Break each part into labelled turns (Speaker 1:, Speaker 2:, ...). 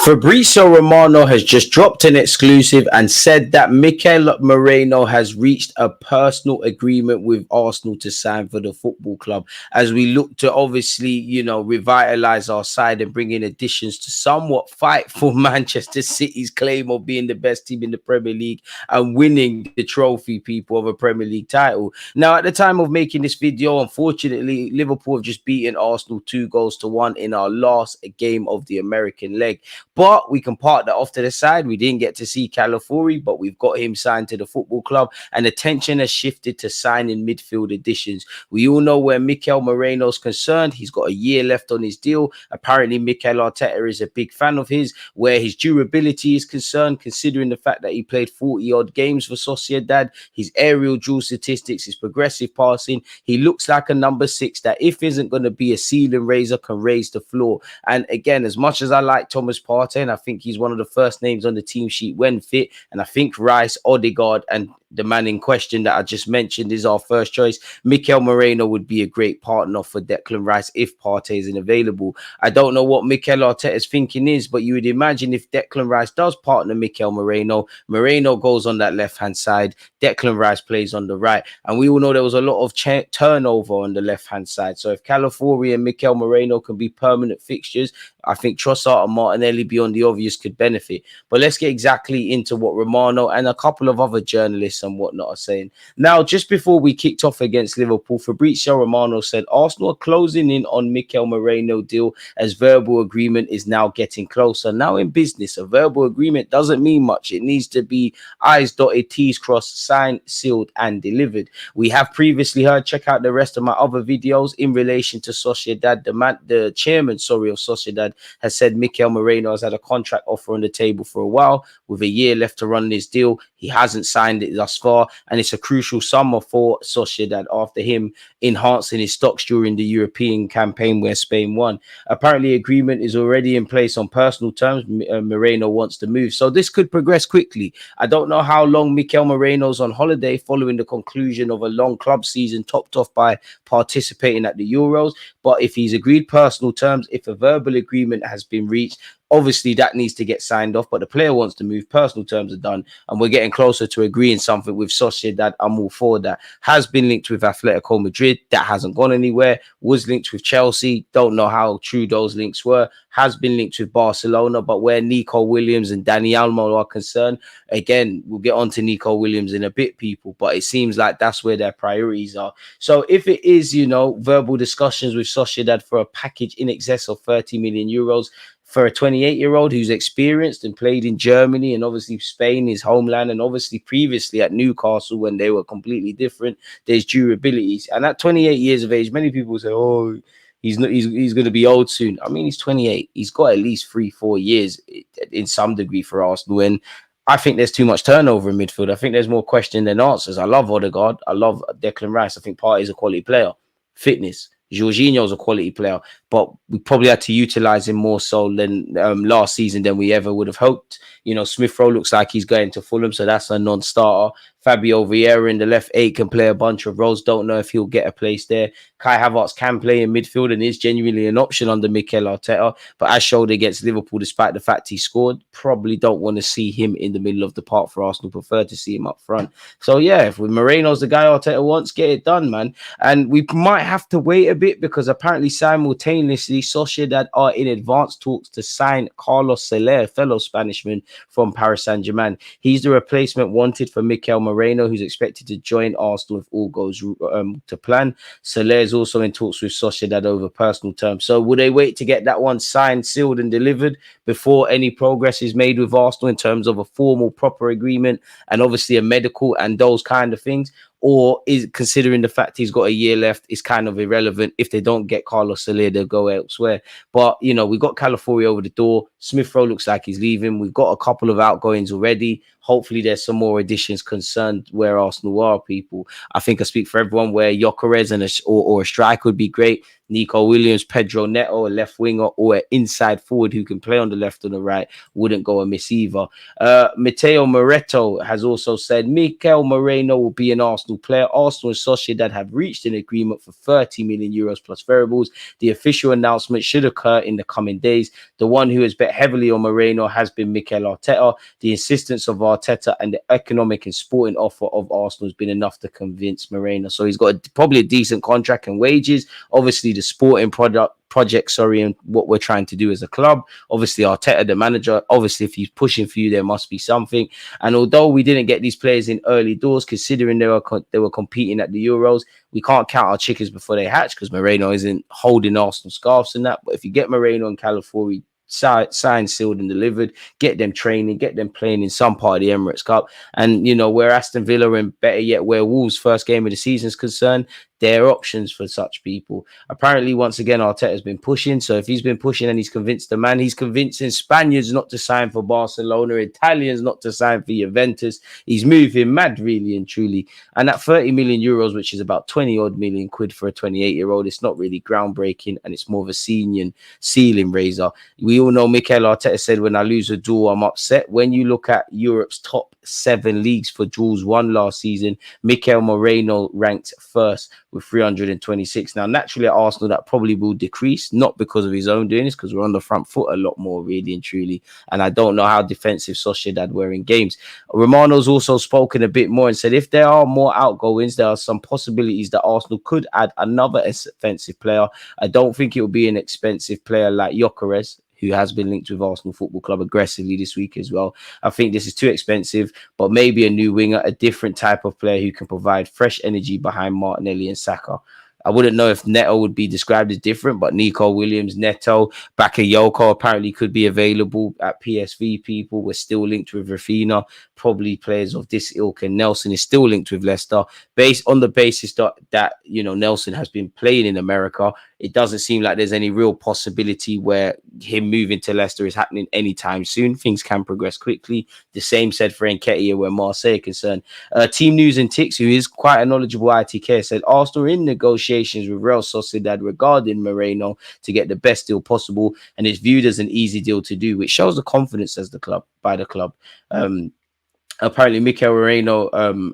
Speaker 1: Fabrizio Romano has just dropped an exclusive and said that Mikel Moreno has reached a personal agreement with Arsenal to sign for the football club as we look to obviously, revitalize our side and bring in additions to somewhat fight for Manchester City's claim of being the best team in the Premier League and winning the trophy, people, of a Premier League title. Now, at the time of making this video, unfortunately, Liverpool have just beaten Arsenal 2-1 in our last game of the American leg. But we can park that off to the side. We didn't get to see Calafiori, but we've got him signed to the football club, and attention has shifted to signing midfield additions. We all know where Mikel Moreno is concerned. He's got a year left on his deal. Apparently, Mikel Arteta is a big fan of his. Where his durability is concerned, considering the fact that he played 40-odd games for Sociedad, his aerial duel statistics, his progressive passing, he looks like a number 6 that, if isn't going to be a ceiling raiser, can raise the floor. And again, as much as I like Thomas Partey, and I think he's one of the first names on the team sheet when fit, and I think Rice, Odegaard, and the man in question that I just mentioned is our first choice, Mikel Moreno would be a great partner for Declan Rice if Partey isn't available. I don't know what Mikel Arteta's thinking is, but you would imagine if Declan Rice does partner Mikel Moreno, Moreno goes on that left-hand side, Declan Rice plays on the right, and we all know there was a lot of turnover on the left-hand side. So if Calafiori and Mikel Moreno can be permanent fixtures, I think Trossard and Martinelli, beyond the obvious, could benefit. But let's get exactly into what Romano and a couple of other journalists and whatnot are saying. Now, just before we kicked off against Liverpool, Fabrizio Romano said Arsenal are closing in on Mikel Moreno deal as verbal agreement is now getting closer. Now, in business, a verbal agreement doesn't mean much. It needs to be I's dotted, T's crossed, signed, sealed, and delivered. We have previously heard, check out the rest of my other videos in relation to Sociedad. The chairman of Sociedad has said Mikel Moreno has had a contract offer on the table for a while with a year left to run this deal. He hasn't signed it thus far, and it's a crucial summer for Sociedad after him enhancing his stocks during the European campaign where Spain won. Apparently, agreement is already in place on personal terms. Moreno wants to move, so this could progress quickly. I don't know how long Mikel Moreno's on holiday following the conclusion of a long club season topped off by participating at the Euros, but if he's agreed personal terms, if a verbal agreement has been reached, obviously that needs to get signed off, but the player wants to move. Personal terms are done, and we're getting closer to agreeing something with Sociedad. I'm all for that. Has been linked with Atletico Madrid. That hasn't gone anywhere. Was linked with Chelsea. Don't know how true those links were. Has been linked with Barcelona, but where Nico Williams and Dani Olmo are concerned, again, we'll get on to Nico Williams in a bit, people, but it seems like that's where their priorities are. So if it is, verbal discussions with Sociedad for a package in excess of 30 million euros, for a 28-year-old who's experienced and played in Germany and obviously Spain, his homeland, and obviously previously at Newcastle when they were completely different, there's durabilities. And at 28 years of age, many people say, oh, he's going to be old soon. I mean, he's 28. He's got at least 3-4 years in some degree for Arsenal. And I think there's too much turnover in midfield. I think there's more question than answers. I love Odegaard. I love Declan Rice. I think Partey's a quality player. Fitness. Jorginho's a quality player, but we probably had to utilize him more so than last season than we ever would have hoped. Smith Rowe looks like he's going to Fulham, so that's a non-starter. Fabio Vieira in the left 8 can play a bunch of roles. Don't know if he'll get a place there. Kai Havertz can play in midfield and is genuinely an option under Mikel Arteta, but as showed against Liverpool, despite the fact he scored, probably don't want to see him in the middle of the park for Arsenal. Prefer to see him up front. So yeah, if Moreno's the guy Arteta wants, get it done, man. And we might have to wait a bit because apparently simultaneously Sociedad are in advanced talks to sign Carlos Soler, fellow Spanishman from Paris Saint-Germain. He's the replacement wanted for Mikel Moreno, who's expected to join Arsenal if all goes to plan. Soler is also in talks with Sociedad over personal terms. So will they wait to get that one signed, sealed, and delivered before any progress is made with Arsenal in terms of a formal, proper agreement and obviously a medical and those kind of things? Or is, considering the fact he's got a year left, is kind of irrelevant? If they don't get Carlos Soler, they'll go elsewhere. But, we got Calafiori over the door. Smith Rowe looks like he's leaving. We've got a couple of outgoings already. hopefully there's some more additions concerned where Arsenal are, people. I think I speak for everyone where Gyökeres and or a strike would be great. Nico Williams, Pedro Neto, a left winger, or an inside forward who can play on the left or the right wouldn't go amiss either. Matteo Moretto has also said Mikel Moreno will be an Arsenal player. Arsenal and Sociedad have reached an agreement for 30 million euros plus variables. The official announcement should occur in the coming days. The one who has bet heavily on Moreno has been Mikel Arteta. The insistence of Arteta and the economic and sporting offer of Arsenal has been enough to convince Moreno. So he's got probably a decent contract and wages. Obviously, the sporting project, and what we're trying to do as a club. Obviously, Arteta, the manager, obviously, if he's pushing for you, there must be something. And although we didn't get these players in early doors, considering they were competing at the Euros, we can't count our chickens before they hatch because Moreno isn't holding Arsenal scarves and that. But if you get Moreno and Calafiori signed, sealed, and delivered, get them training, get them playing in some part of the Emirates Cup, and where Aston Villa and better yet where Wolves' first game of the season is concerned, there are options for such people. Apparently, once again, Arteta's been pushing. So if he's been pushing and he's convinced the man, he's convincing Spaniards not to sign for Barcelona, Italians not to sign for Juventus. He's moving mad, really and truly. And at 30 million euros, which is about 20 odd million quid for a 28-year-old, it's not really groundbreaking and it's more of a ceiling raiser. We all know Mikel Arteta said, when I lose a duel, I'm upset. When you look at Europe's top 7 leagues for duels won last season, Mikel Moreno ranked first with 326. Now, naturally at Arsenal, that probably will decrease, not because of his own doing this, because we're on the front foot a lot more, really and truly. And I don't know how defensive Sociedad were in games. Romano's also spoken a bit more and said if there are more outgoings, there are some possibilities that Arsenal could add another offensive player. I don't think it will be an expensive player like Gyökeres, who has been linked with Arsenal Football Club aggressively this week as well. I think this is too expensive, but maybe a new winger, a different type of player who can provide fresh energy behind Martinelli and Saka. I wouldn't know if Neto would be described as different, but Nico Williams, Neto, Bakayoko apparently could be available at PSV. People were still linked with Rafinha, probably players of this ilk, and Nelson is still linked with Leicester. Based on the basis that Nelson has been playing in America, it doesn't seem like there's any real possibility where him moving to Leicester is happening anytime soon. Things can progress quickly. The same said for Nketiah where Marseille are concerned. Team News and Ticks, who is quite a knowledgeable ITK, said Arsenal are in negotiations with Real Sociedad regarding Moreno to get the best deal possible, and it's viewed as an easy deal to do, which shows the confidence as the club. Apparently, Mikel Moreno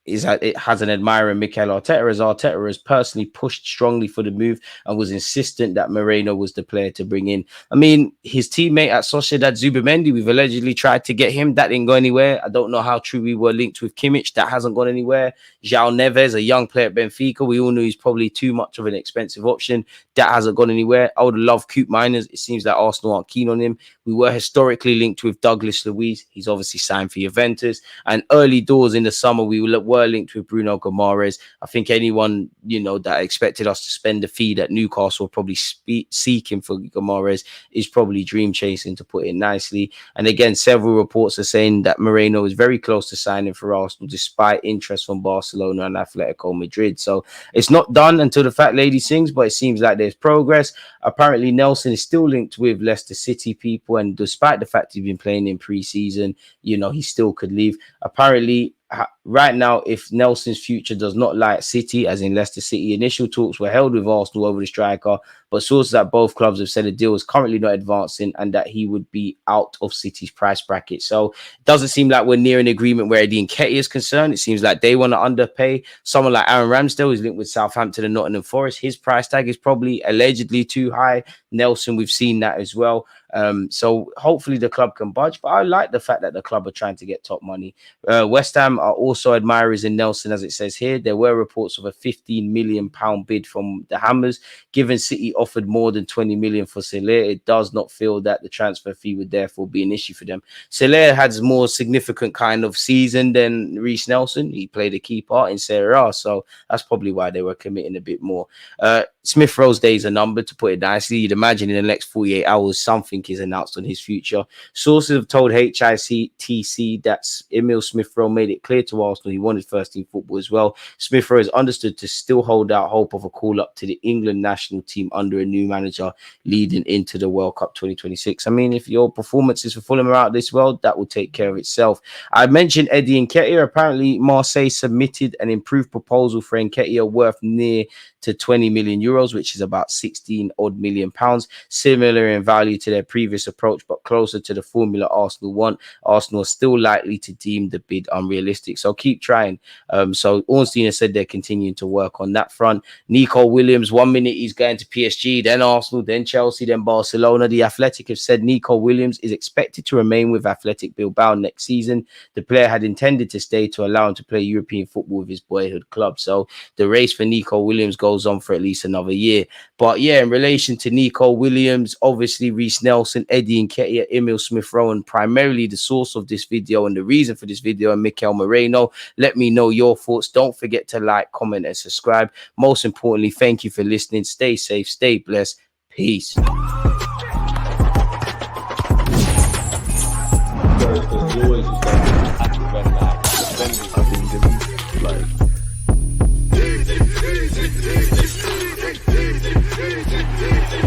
Speaker 1: it has an admirer in Mikel Arteta, as Arteta has personally pushed strongly for the move and was insistent that Moreno was the player to bring in. I mean, his teammate at Sociedad, Zubimendi, we've allegedly tried to get him. That didn't go anywhere. I don't know how true we were linked with Kimmich. That hasn't gone anywhere. João Neves, a young player at Benfica, we all knew he's probably too much of an expensive option. That hasn't gone anywhere. I would love Coop Miners. It seems that Arsenal aren't keen on him. We were historically linked with Douglas Luiz. He's obviously signed for Juventus. And early doors in the summer, we were linked with Bruno Guimaraes. I think anyone, that expected us to spend the fee that Newcastle probably seeking for Guimaraes is probably dream chasing, to put it nicely. And again, several reports are saying that Moreno is very close to signing for Arsenal, despite interest from Barcelona and Atletico Madrid. So it's not done until the fat lady sings, but it seems like there's progress. Apparently, Nelson is still linked with Leicester City, people, and despite the fact he's been playing in pre-season, he still could leave. Apparently, right now, if Nelson's future does not lie at City, as in Leicester City, initial talks were held with Arsenal over the striker, but sources at both clubs have said the deal is currently not advancing and that he would be out of City's price bracket. So it doesn't seem like we're near an agreement where Eddie Nketiah is concerned. It seems like they want to underpay. Someone like Aaron Ramsdale is linked with Southampton and Nottingham Forest. His price tag is probably allegedly too high. Nelson, we've seen that as well. So hopefully the club can budge, but I like the fact that the club are trying to get top money. West Ham are also admirers in Nelson, as it says here. There were reports of a £15 million bid from the Hammers. Given City offered more than 20 million for Soler, it does not feel that the transfer fee would therefore be an issue for them. Soler has more significant kind of season than Reece Nelson. He played a key part in Serie A, so that's probably why they were committing a bit more. Smith Rowe's days are numbered, to put it nicely. You'd imagine in the next 48 hours, something is announced on his future. Sources have told HITC that Emil Smith Rowe made it clear to Arsenal he wanted first team football as well. Smith Rowe is understood to still hold out hope of a call up to the England national team under a new manager leading into the World Cup 2026. I mean, if your performances for Fulham are out this world, that will take care of itself. I mentioned Eddie Nketiah. Apparently, Marseille submitted an improved proposal for Nketiah worth near to 20 million euros, which is about 16 odd million pounds, similar in value to their previous approach, but closer to the formula Arsenal want. Arsenal are still likely to deem the bid unrealistic, so keep trying. So Ornstein has said they're continuing to work on that front. Nico Williams, 1 minute he's going to PSG, then Arsenal, then Chelsea, then Barcelona. The Athletic have said Nico Williams is expected to remain with Athletic Bilbao next season. The player had intended to stay to allow him to play European football with his boyhood club. So the race for Nico Williams goes on for at least another year. But yeah, in relation to Nico Williams, obviously Reece Nelson, Eddie Nketiah, Emil Smith Rowe, and primarily the source of this video and the reason for this video, and Mikel Moreno. Let me know your thoughts. Don't forget to like, comment, and subscribe. Most importantly, thank you for listening. Stay safe, stay blessed. Peace.
Speaker 2: Like